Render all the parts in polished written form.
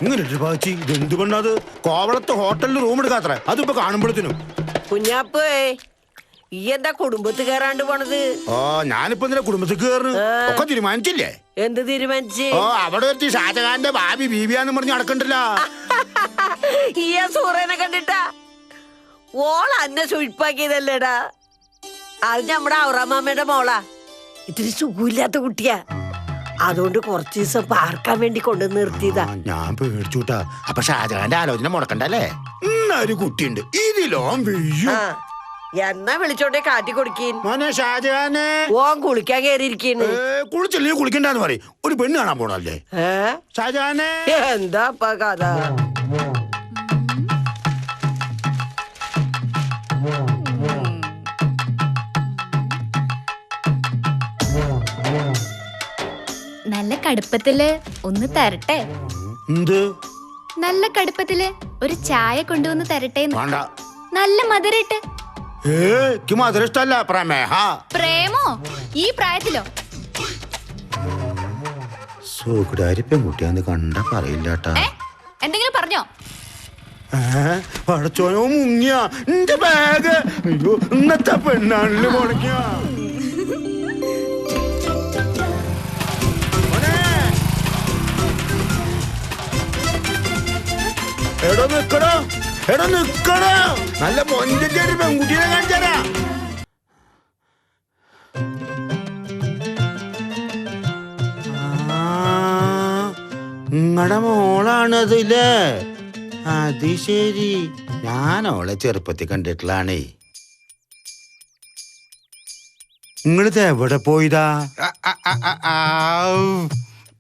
ഇങ്ങനെ പാച്ചി ഇതെന്തുകൊണ്ടത് കോവളത്ത് ഹോട്ടലിൽ റൂം എടുക്കാത്ര അതിപ്പോ കാണുമ്പോഴത്തേനും കുഞ്ഞാപ്പേ ഈ എന്താ കുടുംബത്ത് കയറാണ്ട് പോണത്? ഓ ഞാനിപ്പോ എന്തിനാ കുടുംബത്തിൽ കയറുന്നു ഒക്കെ തീരുമാനിച്ചില്ലേ? എന്ത് തീരുമാനിച്ച്? ഓ അവിടെ എത്തി ഷാജഹാന്റെ ഭാവി ബീബിയാന്ന് പറഞ്ഞ് നടക്കണ്ടല്ലോ. ഈ സൂറനെ കണ്ടിട്ടാ ഓൾ അന്നെ സുഴിപ്പാക്കിയതല്ലേടാ. അത് നമ്മുടെ ഔറാമാമ്മയുടെ മോളാ. ഇത്തിരി സുഖമില്ലാത്ത കുട്ടിയാ. അതുകൊണ്ട് കുറച്ചു ദിവസം പാർക്കാൻ വേണ്ടി കൊണ്ടു നിർത്തിയതാ. ഞാൻ പേടിച്ചുട്ടാ. അപ്പൊ ഷാജഹാന്റെ ആലോചന മുടക്കണ്ടല്ലേ? ഒരു കുട്ടിയുണ്ട് ഇതിലോ വെയ്യോ. എന്നാ വിളിച്ചോണ്ടേ കാറ്റി കൊടുക്കീൻ. മോനെ ഷാജഹാനെ ഓൻ കുളിക്കാൻ കയറിയിരിക്കുന്നു. കുളിച്ചല്ലേ കുളിക്കണ്ടെന്ന് പറയും. ഒരു പെണ്ണ് കാണാൻ പോണല്ലേ ഷാജഹാനെ. എന്താ കഥ? നല്ല കടുപ്പത്തില് ഒന്ന് തരട്ടെ? എന്ത് നല്ല കടുപ്പത്തില് ഒരു ചായ കൊണ്ടുവന്ന് തരട്ടെ? നല്ല മധുരട്ട്. മധുര ഇഷ്ടല്ല പ്രമേഹ. പ്രേമോ ഈ പ്രായത്തിലോ? സൂക്കുടാരി പെൺകുട്ടിയാന്ന് കണ്ട പറയില്ലാട്ടാ. എന്തെങ്കിലും പറഞ്ഞോ? പടച്ചോനോ മുങ്ങിയ എന്റെ ബാഗ്. അയ്യോ ഇന്നത്തെ പെണ്ണാണില് മുടങ്ങിയ. എടോ നിക്കടോ, എടോ നിക്കടോ. നല്ല മൊഞ്ചൊരു പെൺകുട്ടിയെ കാണിച്ചാരാ. നിങ്ങടെ മോളാണതില്ലേ? അത് ശരി. ഞാൻ അവളെ ചെറുപ്പത്തിൽ കണ്ടിട്ടുള്ളാണേ. നിങ്ങളിത് എവിടെ പോയതാ?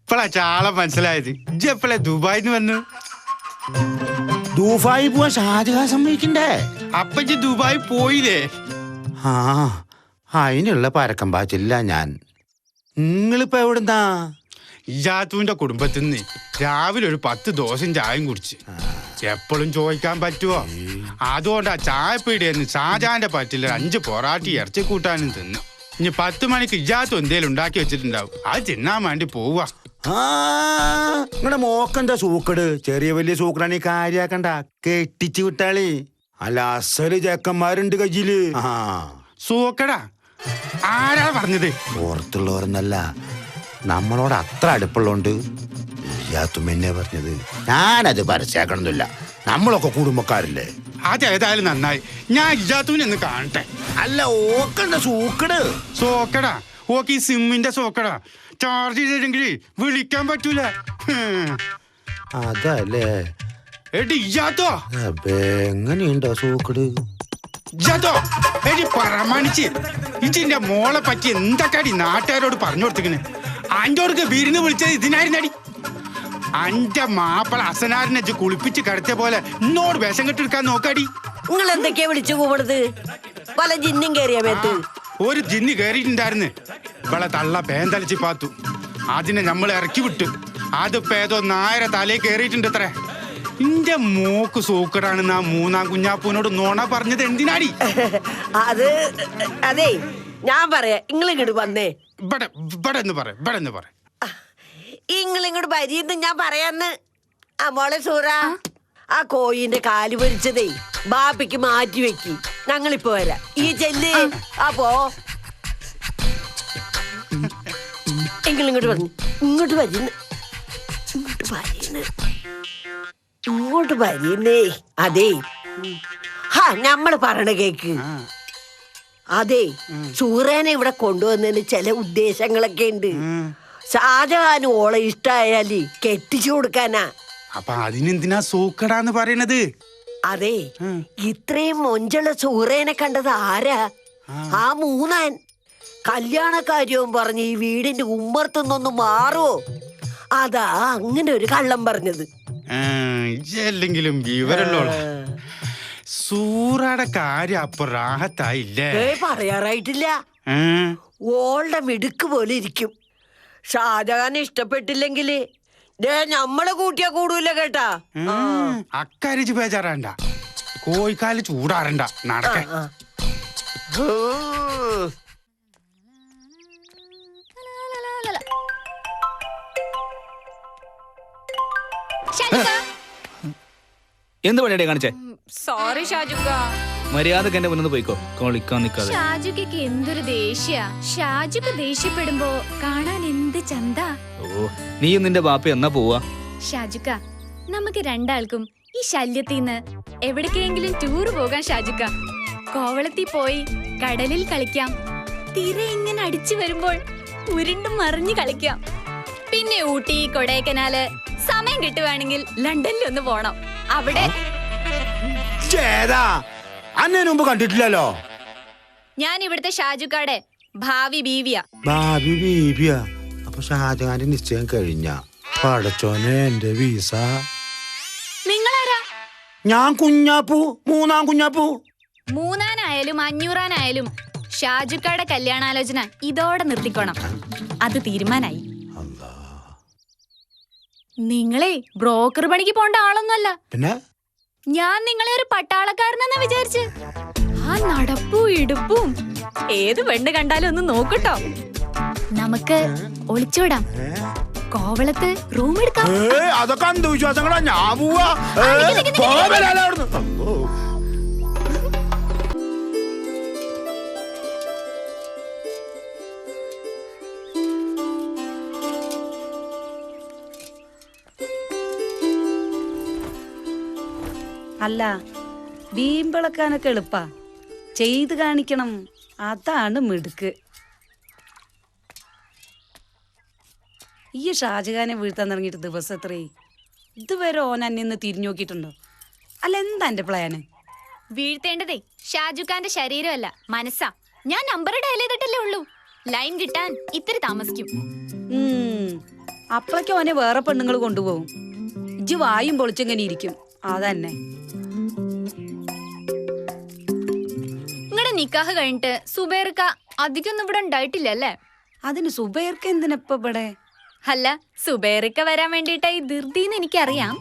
ഇപ്പളാ ചാള മനസ്സിലായത്. ഇജ്ജെപ്പളെ ദുബായിന്ന് വന്നു? ദുബായി പോവാൻ ഷാജഹാൻ സമ്മതിക്കണ്ടേ? അപ്പൊ ഇജ്ജ് ദുബായി പോയില്ലേ? അതിനുള്ള പരക്കം പാച്ചില്ല ഞാൻ. നിങ്ങളിപ്പോ എവിടുന്നാ? ഇജാത്തുവിന്റെ കുടുംബത്തിൽ നിന്ന് രാവിലെ ഒരു 10 ദോശയും ചായയും കുടിച്ച്. എപ്പോഴും ചോദിക്കാൻ പറ്റുമോ? അതുകൊണ്ടാ ചായപ്പീടിയെന്ന് ഷാജഹാന്റെ പറ്റില്ല 5 പൊറാട്ടി ഇറച്ചി കൂട്ടാനും തിന്നു. ഇനി 10 മണിക്ക് ഇജാത്തും എന്തേലും ഉണ്ടാക്കി വെച്ചിട്ടുണ്ടാവും. അത് തിന്നാൻ വേണ്ടി പോവാ. നിങ്ങളുടെ മോക്കെന്താ സൂക്കട്? ചെറിയ വലിയ സൂക്കടാണ് ഈ കാര്യാക്കണ്ട. കെട്ടിച്ചു വിട്ടാളി. അല്ല അസല് ചേക്കന്മാരുണ്ട് കയ്യില്. സൂക്കടാ ആരാ പറഞ്ഞത്? പുറത്തുള്ളവരെന്നല്ല, നമ്മളോട് അത്ര അടുപ്പുള്ളോണ്ട് ഇയാത്തും എന്നെ പറഞ്ഞത്. ഞാനത് പരസ്യാക്കണമെന്നില്ല, നമ്മളൊക്കെ കുടുംബക്കാരില്ലേ. അതേതായാലും നന്നായി. ഞാൻ ഇജാത്തുവിനെ കാണട്ടെ. അല്ല ഓക്കെന്താ സൂക്കട്? സോക്കടാ ഓക്കെ ഈ സിമ്മിന്റെ സോക്കടാ. ചാർജ് ചെയ്തില്ലെങ്കിൽ വിളിക്കാൻ പറ്റൂല. അതല്ലേ എടി ഇജാത്തോ, എങ്ങനെയുണ്ടോ സൂക്കട്? ഇജാത്തോ എടി പരമാണിച്ച് ഇജിന്റെ മോളെ പറ്റി എന്തൊക്കെയാടി നാട്ടുകാരോട് പറഞ്ഞു കൊടുത്തിക്കണ്. അഞ്ചോർക്ക് വിരുന്ന് വിളിച്ചത് ഇതിനായിരുന്നടി. അന്റെ മാപ്പിള അസനാറിനെ കുളിപ്പിച്ച് കിടത്തിയ പോലെ എന്നോട് വിഷം കെട്ടെടുക്കാൻ നോക്കാടി. നിങ്ങൾ എന്തൊക്കെയാ വിളിച്ചു കൂടത്? പല ജിന്നും കയറിയ മേത്ത് ഒരു ജിന്ന് കയറിയിട്ടുണ്ടായിരുന്നു. ഇവളെ തള്ള പേന്തലിച്ച് പാത്തു. അതിനെ നമ്മൾ ഇറക്കി വിട്ടു. അതിപ്പോ ഏതോ നായര തലയിൽ കയറിയിട്ടുണ്ട് അത്രേ. ഇന്റെ മോക്ക് സൂക്കടാണെന്ന് ആ 3-ാം കുഞ്ഞാപ്പൂനോട് നോണ പറഞ്ഞത് എന്തിനാടി? അത് അതെ ഞാൻ പറയാ. ഇങ്ങളിങ്ങോട്ട് വന്നേ. ഇവിടെ എന്ന് പറ. ഇങ്ങളിങ്ങോട്ട് വരിയെന്ന് ഞാൻ പറയാന്ന്. ആ മോളെ സൂറ, ആ കോയിന്റെ കാല് പൊരിച്ചതേ ബാപ്പിക്ക് മാറ്റി വെക്കി. ഞങ്ങളിപ്പോ വരാം. ഈ ചെല്ല്. അപ്പോ ഇങ്ങളിങ്ങോട്ട് പറഞ്ഞു. ഇങ്ങോട്ട് വരുന്നു, ഇങ്ങോട്ട് വരുന്നേ. അതേ നമ്മള് പറയണ കേക്ക്. അതെ സൂറേനെ ഇവിടെ കൊണ്ടുവന്നതിന് ചില ഉദ്ദേശങ്ങളൊക്കെ ഉണ്ട്. ഷാജഹാന് ഓളെ ഇഷ്ടായാല് കെട്ടിച്ചു കൊടുക്കാനാ. അപ്പൊ അതിനെന്തിനാ സൂക്കടാന്ന് പറയണത്? അതെ ഇത്രയും മൊഞ്ചുള്ള സൂറേനെ കണ്ടത് ആരാ? ആ 3-ാൻ. കല്യാണക്കാര്യവും പറഞ്ഞ് ഈ വീടിന്റെ ഉമ്മർത്തുനിന്നൊന്ന് മാറുവോ? അതാ അങ്ങനെ ഒരു കള്ളം പറഞ്ഞത്. അല്ലെങ്കിലും വിവരമുള്ള സൂറയുടെ കാര്യം അപ്പൊ റാഹത്തായില്ലേ? പറയാറായിട്ടില്ല. ഓളുടെ മിടുക്ക് പോലെ ഇരിക്കും. ഷാജഹാൻ ഇഷ്ടപ്പെട്ടില്ലെങ്കില് നമ്മളെ കൂട്ടിയാ കൂടൂല കേട്ടാ. അക്കാര്യം ബേജാറാണ്ട. കോഴിക്കാല് ചൂടാറണ്ട. നടക്ക. എന്ത് പണിയാടേ കാണിച്ചേ? സോറി ഷാജുക്ക. മര്യാദക്ക് എന്റെ മുന്നിൽ പോയിക്കോ, കളിക്കാൻ നിക്കാതെ. ഷാജുക്ക് എന്തൊരു ദേഷ്യ. ഷാജുക്ക് ദേഷ്യപ്പെടുമ്പോ കാണാൻ എന്ത് ചന്ത. ഓ, നീയും നിന്റെ ബാപ്പ എന്നാ പോവാ? ഷാജുക്ക, നമുക്ക് രണ്ടാൾക്കും ഈ ശല്യത്തിന്ന് എവിടേക്കെങ്കിലും ടൂർ പോകാൻ ഷാജുക്ക. കോവളത്തിൽ പോയി കടലിൽ കളിക്കാം. തിര ഇങ്ങനെ അടിച്ചു വരുമ്പോൾ ഉരുണ്ടും മറിഞ്ഞു കളിക്കാം. പിന്നെ ഊട്ടി, കൊടൈക്കനാല്, സമയം കിട്ടുവാണെങ്കിൽ ലണ്ടനിൽ ഒന്ന് പോണം. അവിടെ അന്നേ മുമ്പ് കണ്ടിട്ടില്ലല്ലോ. ഞാൻ ഇവിടുത്തെ ഷാജുക്കാടെ ഭാവി ബീവിയ. ഭാവി ബീബിയാ? അപ്പൊ ഷാജഹാന്റെ നിശ്ചയം കഴിഞ്ഞ? പടച്ചോനെ, എന്റെ വീസ. നിങ്ങളാരാ? ഞാൻ കുഞ്ഞാപ്പൂ, മൂന്നാം കുഞ്ഞാപ്പൂ. മൂന്നാനായാലും 500-ആനായാലും ഷാജുക്കാടെ കല്യാണാലോചന ഇതോടെ നിർത്തിക്കോണം. അത് തീരുമാനായി. നിങ്ങളെ ബ്രോക്കർ പണിക്ക് പോണ്ട ആളൊന്നുമല്ല. പിന്നെ ഞാൻ നിങ്ങളെ ഒരു പട്ടാളക്കാരനെന്നാ വിചാരിച്ച്. ആ നടപ്പും ഇടുപ്പും ഏത് പെണ്ണ് കണ്ടാലും ഒന്ന് നോക്കട്ടോ. നമുക്ക് ഒളിച്ചോടാം. കോവളത്ത് റൂം എടുക്കാം. അതൊക്കെ അന്ധവിശ്വാസങ്ങളാ. ഞാൻ പോവാ. അല്ല, വീമ്പിളക്കാനൊക്കെ എളുപ്പാ, ചെയ്ത് കാണിക്കണം, അതാണ് മിടുക്ക്. ഈ ഷാജഹാനെ വീഴ്ത്താൻ തുടങ്ങിയിട്ട് ദിവസം എത്രേ? ഇതുവരെ ഓൻ അന്യെന്ന് തിരിഞ്ഞു നോക്കിയിട്ടുണ്ടോ? അല്ല, എന്താ എന്റെ പ്ലാന്? വീഴ്ത്തേണ്ടതേ ഷാജുഖാന്റെ ശരീരമല്ല, മനസ്സാ. ഞാൻ നമ്പർ ഡയൽ ചെയ്തിട്ടല്ലേ ഉള്ളൂ. ലൈൻ കിട്ടാൻ ഇത്തിരി താമസിക്കും. അപ്പളേക്ക് ഓനെ വേറെ പെണ്ണുങ്ങൾ കൊണ്ടുപോകും. ഇജ്ജ് വായും പൊളിച്ചെങ്ങനെ ഇരിക്കും. അതന്നെ. നിങ്ങളുടെ നിക്കാഹ് കഴിഞ്ഞിട്ട് സുബൈർക്ക അധികമൊന്നും ഇവിടെ ഉണ്ടായിട്ടില്ലല്ലേ? അതിന് സുബൈർക്ക് എന്തിനപ്പ ഇവിടെ? അല്ല, സുബൈർക്ക വരാൻ വേണ്ടിയിട്ടായി ധൃതിന്ന് എനിക്കറിയാം.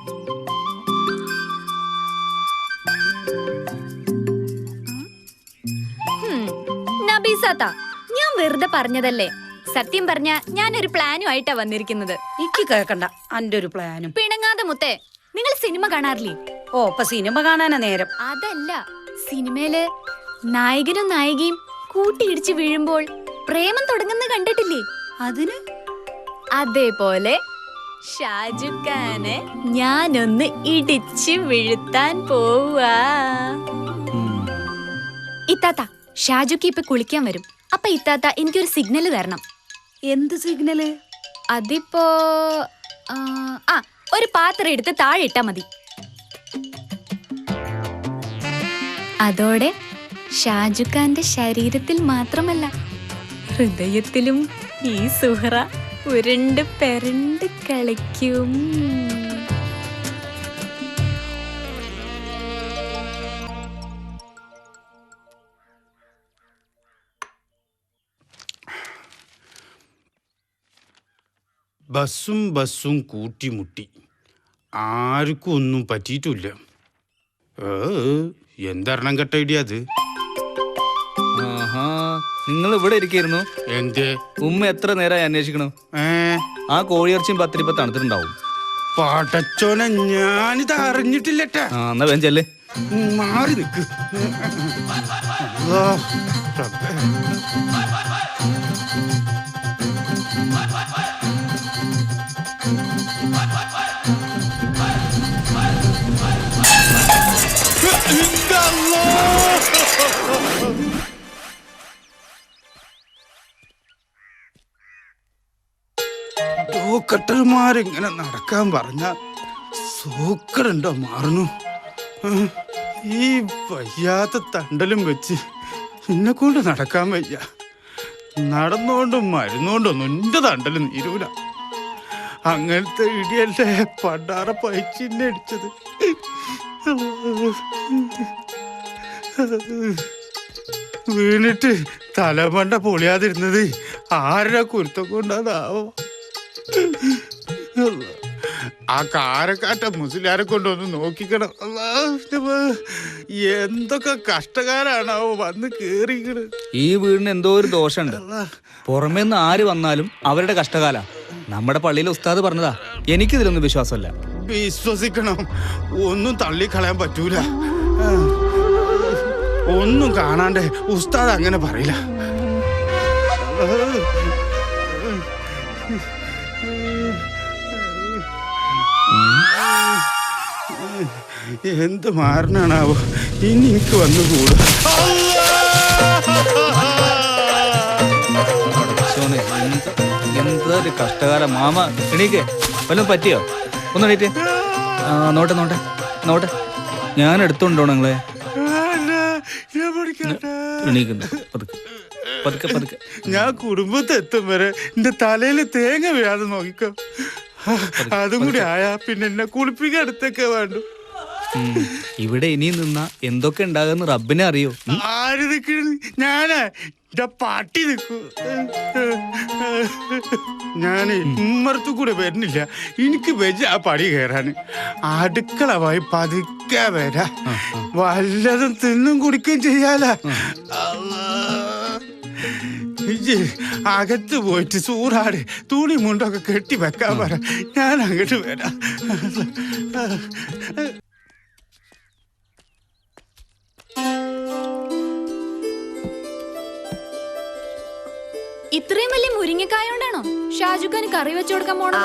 നബീസാത്ത, ഞാൻ വെറുതെ പറഞ്ഞതല്ലേ. സത്യം പറഞ്ഞ ഞാനൊരു പ്ലാനുമായിട്ടാ വന്നിരിക്കുന്നത്. ഇക്ക് കേക്കണ്ട അന്റെ ഒരു പ്ലാനും. പിണങ്ങാതെ മുത്തേ, നിങ്ങൾ സിനിമ കാണാറില്ലേ? ഓ, ഇപ്പൊ സിനിമ കാണാനാ നേരം. അതല്ല, സിനിമയില് നായകനും നായികയും കൂട്ടിയിടിച്ച് വീഴുമ്പോൾ പ്രേമം തുടങ്ങുന്ന കണ്ടിട്ടില്ലേ? അതിന് അതേപോലെ ഷാജുഖാനെ ഞാനൊന്ന് ഇടിച്ചു വീഴ്ത്താൻ പോവാ. ഇത്താത്ത, ഷാജുക്ക് ഇപ്പൊ കുളിക്കാൻ വരും. അപ്പൊ ഇത്താത്ത എനിക്കൊരു സിഗ്നല് തരണം. എന്ത് സിഗ്നല്? അതിപ്പോ ഒരു പാത്രം എടുത്ത് താഴെ ഇട്ടാ മതി. അതോടെ ഷാജുഖാന്റെ ശരീരത്തിൽ മാത്രമല്ല ഹൃദയത്തിലും ഈ സുഹറ ഉരുണ്ട് പെരണ്ട് കളിക്കും. ബസ്സും കൂട്ടിമുട്ടി, ആർക്കും ഒന്നും പറ്റിയിട്ടില്ല. എന്തെണ്ണം കെട്ട ഐഡിയ അത്? ആഹാ, നിങ്ങൾ ഇവിടെ ഇരിക്കായിരുന്നു. എന്തേ? ഉമ്മ എത്ര നേരമായി അന്വേഷിക്കണം. ആ കോഴിയിറച്ചിയും പത്തിരിപ്പ തണുത്തിട്ടുണ്ടാവും. പടച്ചോനെ, ഞാനിത് അറിഞ്ഞിട്ടില്ലട്ടാ. എന്നാ വേഗം ചെല്ല്. മാറി നിക്ക്. ഡോക്ടർമാരിങ്ങനെ നടക്കാൻ പറഞ്ഞ സൂക്കറുണ്ടോ മാറുന്നു. ഈ വയ്യാത്ത തണ്ടലും വെച്ച് എന്നെ കൊണ്ട് നടക്കാൻ വയ്യ. നടന്നുകൊണ്ടും മരുന്നുകൊണ്ടൊന്നും എന്റെ തണ്ടലും നീരൂല. അങ്ങനത്തെ ഇടിയല്ലേ പണ്ടാറ പൈച്ചിന്നെ അടിച്ചത്. വീണിട്ട് തലമണ്ട പൊളിയാതിരുന്നത് ആരുടെ കുരുത്തം കൊണ്ടാതാവോ? ആ കാരക്കാറ്റ മുസ്ലിയാരെ കൊണ്ടൊന്ന് നോക്കിക്കണം. എന്തൊക്കെ കഷ്ടകാരാണാവോ വന്ന് കേറിക്കണ്. ഈ വീടിന് എന്തോ ഒരു ദോഷമുണ്ട്. പുറമേ നിന്ന് ആര് വന്നാലും അവരുടെ കഷ്ടകാല. നമ്മുടെ പള്ളിയിലെ ഉസ്താദ് പറഞ്ഞതാ. എനിക്കിതിലൊന്നും വിശ്വാസമല്ല. വിശ്വസിക്കണം, ഒന്നും തള്ളിക്കളയാൻ പറ്റൂല. ഒന്നും കാണാണ്ട് ഉസ്താദ് അങ്ങനെ പറയില്ല. എന്ത് മാറണാണാവോ ഇനി എനിക്ക് വന്നുകൂടാ. എന്തൊരു കഷ്ടകാലം. മാമ എണീക്ക്, വല്ലതും പറ്റിയോ? ഒന്ന് എണീറ്റ്. നോട്ടെ നോട്ടെ നോട്ടെ, ഞാൻ എടുത്തോണ്ടോ നിങ്ങളെ? എണീക്കുന്നു, പതുക്കെ പതുക്കെ പതുക്കെ. ഞാൻ കുടുംബത്തെത്തും വരെ എന്റെ തലയിൽ തേങ്ങ വീഴാതെ നോക്കിക്കോ. അതും കൂടി ആയാ പിന്നെ എന്നെ കുളിപ്പിക്കാൻ അടുത്തൊക്കെ വേണ്ടു. ഇവിടെ ഇനി നിന്ന എന്തൊക്കെ ഉണ്ടാകുന്ന റബ്ബിനെ അറിയോ? ആര് നിൽക്കണ? ഞാനാ എന്റെ പാട്ടി നിൽക്കൂ. ഞാന് ഉമ്മറത്തു കൂടെ വരുന്നില്ല, എനിക്ക് വെച്ച ആ പടി കയറാന്. അടുക്കള പോയി പതുക്കെ വരാ, വല്ലതും തിന്നും കുടിക്കുകയും ചെയ്യാല. അകത്ത് പോയിട്ട് സൂറാട് തുണി മുണ്ടൊക്കെ കെട്ടി വെക്കാൻ പറ, ഞാൻ അങ്ങോട്ട് വരാം. ഇത്രയും വലിയ മുരിങ്ങക്കായ കൊണ്ടാണോ ഷാജുഖാന് കറി വെച്ചു കൊടുക്കാൻ പോണ?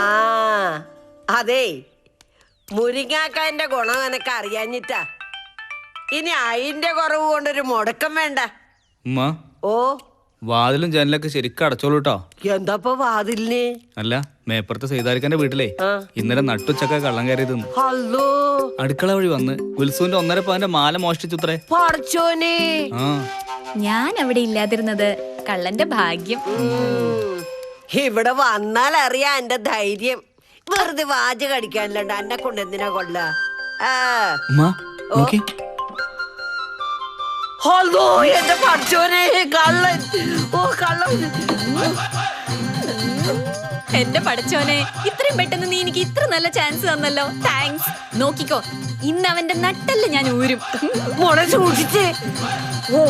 അതെ, മുരിങ്ങാക്കാന്റെ ഗുണം എനക്ക് അറിയാഞ്ഞിട്ടാ. ഇനി അതിന്റെ കുറവ് കൊണ്ടൊരു മുടക്കം വേണ്ട. ഉമ്മ, ഓ, വാതിലും ജനലൊക്കെ ശരിക്കും അടച്ചോളൂ കേട്ടോ. എന്താപ്പ വാതിലിന്? അല്ല, മേപ്പുറത്തെ സൈതാരിക്കാന്റെ വീട്ടിലേ ഇന്നലെ നട്ടുച്ചക്ക കള്ളം കയറി തിന്നു. ഹലോ, അടുക്കള വഴി വന്ന് ഉത്സവന്റെ 1.5 പവന്റെ മാല മോഷ്ടിച്ചുത്രേ. പടച്ചോനെ, ഞാൻ അവിടെ ഇല്ലാതിരുന്നത് കള്ളന്റെ ഭാഗ്യം. ഇവിടെ വന്നാൽ അറിയാ എന്റെ ധൈര്യം. വെറുതെ വാചകം അടിക്കാനില്ലണ്ട, എന്നെ കൊണ്ട് എന്തിനാ കൊള്ള? ഹലോ, എന്റെ പടച്ചോനെ, കള്ളൻ! ഓ, കള്ളൻ! എന്റെ പടച്ചോനെ, ഇത്രയും പെട്ടെന്ന് നീ എനിക്ക് ഇത്ര നല്ല ചാൻസ് തന്നല്ലോ. താങ്ക്സ്. നോക്കിക്കോ, ഇന്ന് അവന്റെ നട്ടല്ല ഞാൻ ഊരും. മോളെ സൂക്ഷിച്ചേ. ഓ,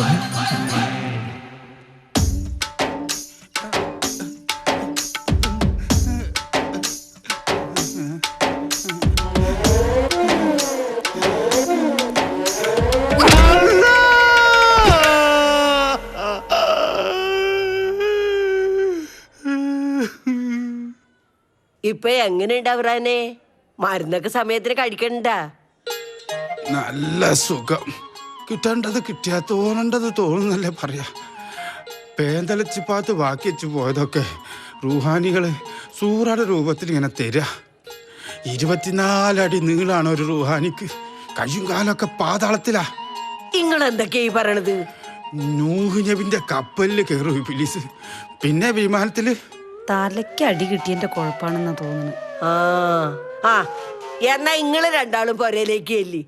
ഇപ്പൊ എങ്ങനെയുണ്ട് അവറാനെ? മരുന്നൊക്കെ സമയത്തിന് കഴിക്കണ്ട? നല്ല സുഖം. കിട്ടേണ്ടത് കിട്ടിയാ തോന്നേണ്ടത് തോന്നുന്നല്ലേ പറയാ. പേന്തലച്ചിപ്പാത്ത് ബാക്കി വെച്ച് പോയതൊക്കെ റൂഹാനികള് സൂറയുടെ രൂപത്തിൽ ഇങ്ങനെ തരാ. 24 അടി നീളാണ് ഒരു റൂഹാനിക്ക്. കയ്യും കാലൊക്കെ പാതാളത്തിലാ. നിങ്ങൾ എന്തൊക്കെയാ ഈ പറയണത്? നൂഹ് നബിന്റെ കപ്പലില് കയറും ഇബ്ലീസ്, പിന്നെ വിമാനത്തില്. തലയ്ക്ക് അടി കിട്ടിയതിന്റെ കുഴപ്പാണെന്നാ തോന്നുന്നു. എന്നാ ഇങ്ങള് രണ്ടാളും പൊരയിലേക്ക് ചെല്ലി.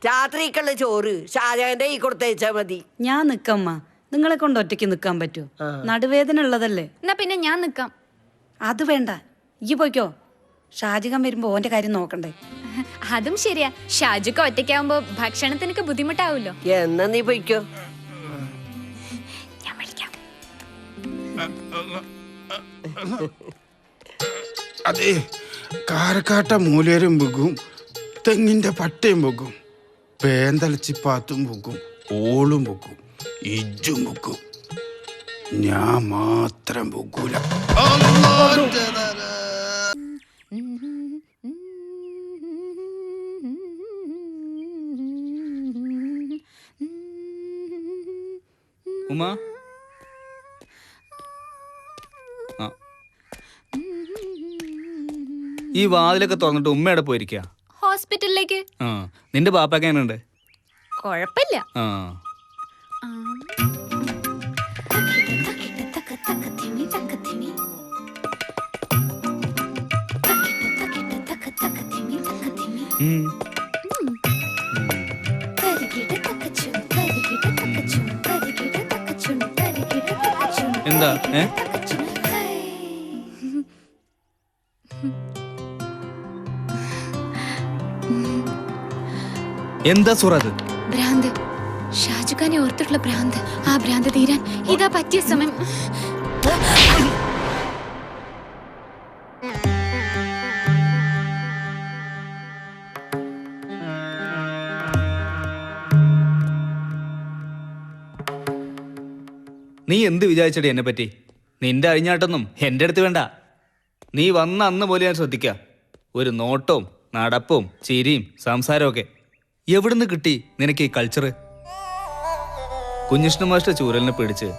രാത്രിക്കുള്ള ചോറ് ഷാജാന്റെ ഈ കൊടുത്തയച്ചാ മതി. ഞാൻ നിക്കമ്മ, നിങ്ങളെ കൊണ്ട് ഒറ്റയ്ക്ക് നിക്കാൻ പറ്റുമോ? നടുവേദന ഉള്ളതല്ലേ. എന്നാ പിന്നെ ഞാൻ നിക്കാം. അത് വേണ്ട, ഈ പോയിക്കോ. ഷാജഹാൻ വരുമ്പോ ഓന്റെ കാര്യം നോക്കണ്ടേ? അതും ശരിയാ, ഷാജുക്ക ഒറ്റയ്ക്കാവുമ്പോ ഭക്ഷണത്തിനൊക്കെ ബുദ്ധിമുട്ടാവൂല്ലോ. എന്നാ നീ പോയിക്കോ. ഞാൻ വിളിക്കാം. അതെ, കാരക്കാട്ട മൂലേരും പൊക്കും, തെങ്ങിന്റെ പട്ടയും പൊക്കും, പേന്തലച്ചിപ്പാത്തും പൊക്കും, ഓളും പൊക്കും, ഇജ്ജും പൊക്കും. ഞാൻ മാത്രം പൊക്കൂല. ഉമ്മ, ഈ വാതിലൊക്കെ തുറന്നിട്ട് ഉമ്മയുടെ പോയിരിക്കുക. ഹോസ്പിറ്റലിലേക്ക്. നിന്റെ ബാപ്പൊക്കെ എങ്ങനെയുണ്ട്? കൊഴപ്പില്ല. എന്താ എന്താ സുറത്? ഭ്രാന്ത്. ഷാജുഖാനെ ഓർത്തിട്ടുള്ള ഭ്രാന്ത്. ആ ഭ്രാന്ത് തീരാൻ ഇതാ പറ്റിയ സമയം. നീ എന്ത് വിചാരിച്ചടി എന്നെ പറ്റി? നിന്റെ അഴിഞ്ഞാട്ടൊന്നും എൻ്റെ അടുത്ത് വേണ്ട. നീ വന്ന അന്ന് പോലെ ഞാൻ ശ്രദ്ധിക്കാം. ഒരു നോട്ടവും നടപ്പും ചിരിയും സംസാരവും ഒക്കെ. എവിടുന്ന് കിട്ടി നിനക്ക് ഈ കൾച്ചറ്? കുഞ്ഞിഷ്ണ മാഷ്ട ചൂരലിനെ പിടിച്ച്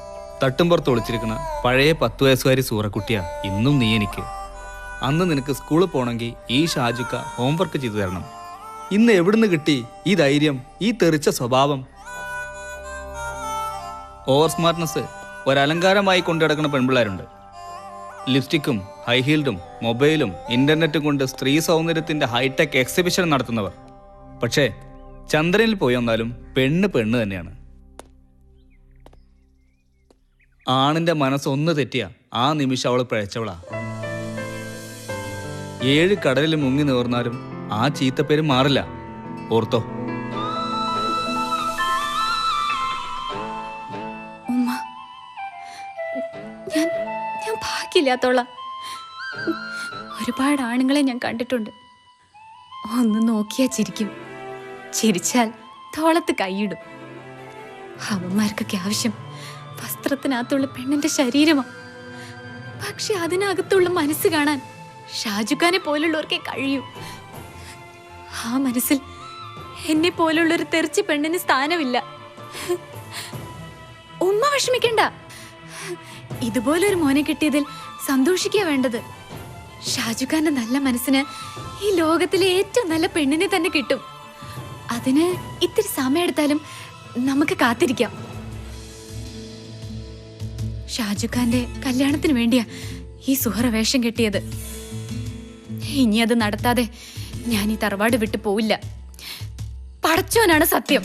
തട്ടുംപുറത്ത് ഒളിച്ചിരിക്കുന്ന പഴയ 10 വയസ്സുകാരി സൂറക്കുട്ടിയാ ഇന്നും നീ എനിക്ക്. അന്ന് നിനക്ക് സ്കൂളിൽ പോകണമെങ്കിൽ ഈ ഷാജുക്ക ഹോംവർക്ക് ചെയ്തു തരണം. ഇന്ന് എവിടുന്ന് കിട്ടി ഈ ധൈര്യം, ഈ തെറിച്ച സ്വഭാവം? ഓവർ സ്മാർട്ട്നെസ് ഒരലങ്കാരമായി കൊണ്ടു നടക്കുന്ന പെൺപിള്ളേരുണ്ട്. ലിപ്സ്റ്റിക്കും ഹൈ ഹീൽഡും മൊബൈലും ഇന്റർനെറ്റും കൊണ്ട് സ്ത്രീ സൗന്ദര്യത്തിന്റെ ഹൈടെക് എക്സിബിഷൻ നടത്തുന്നവർ. പക്ഷേ ചന്ദ്രനിൽ പോയി വന്നാലും പെണ്ണ് പെണ്ണ് തന്നെയാണ്. ആണിന്റെ മനസ്സൊന്ന് തെറ്റിയ ആ നിമിഷം അവൾ പിഴച്ചവളാ. 7 കടലിൽ മുങ്ങി നേർന്നാലും ആ ചീത്തപ്പേര് മാറില്ല. ഓർത്തോ? ഉമ്മ, ഞാൻ ഭാഗ്യമില്ലാത്തോളാം. ഒരുപാട് ആണുങ്ങളെ ഞാൻ കണ്ടിട്ടുണ്ട്. ഒന്ന് നോക്കിയാ ചിരിക്കും, ചിരിച്ചാൽ തോളത്ത് കൈയിടും. അവന്മാർക്കൊക്കെ ആവശ്യം വസ്ത്രത്തിനകത്തുള്ള പെണ്ണിന്റെ ശരീരമാ. പക്ഷെ അതിനകത്തുള്ള മനസ്സ് കാണാൻ ഷാജുഖാനെ പോലുള്ളവർക്കേ കഴിയൂ. ആ മനസ്സിൽ എന്നെ പോലുള്ളൊരു തെറിച്ച് പെണ്ണിന് സ്ഥാനമില്ല. ഉമ്മ വിഷമിക്കണ്ട. ഇതുപോലൊരു മോനെ കിട്ടിയതിൽ സന്തോഷിക്കുക വേണ്ടത്. ഷാജുഖാന്റെ നല്ല മനസ്സിന് ഈ ലോകത്തിലെ ഏറ്റവും നല്ല പെണ്ണിനെ തന്നെ കിട്ടും. അതിന് ഇത്തിരി സമയമെടുത്താലും നമുക്ക് കാത്തിരിക്കാം. ഷാജുഖാന്റെ കല്യാണത്തിന് വേണ്ടിയാ ഈ സുഹറ വേഷം കെട്ടിയത്. ഇനി അത് നടത്താതെ ഞാൻ ഈ തറവാട് വിട്ടു പോവില്ല. പടച്ചോനാണ് സത്യം.